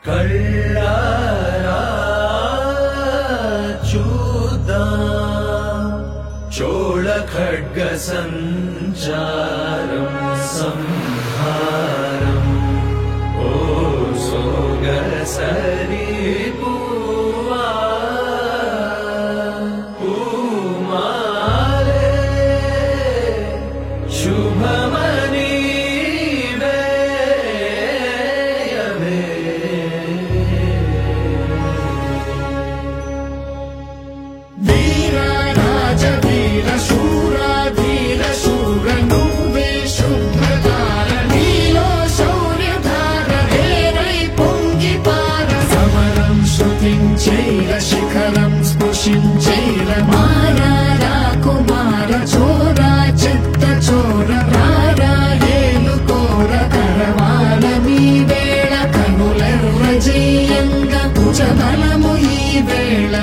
కళ్ళారా చూద్దాం చోళ ఖడ్గ సంచారం సంహారం ఓ సోగసరి పూవా పూమాలే శుభమని శిఖరం స్పృశించైర మారా కుమార చోరా చిత్త చోర రారా ఏలుకోర కరవాల మీ వేళ కనులెర్ర జయంగా భుజబలము ఈ వేళ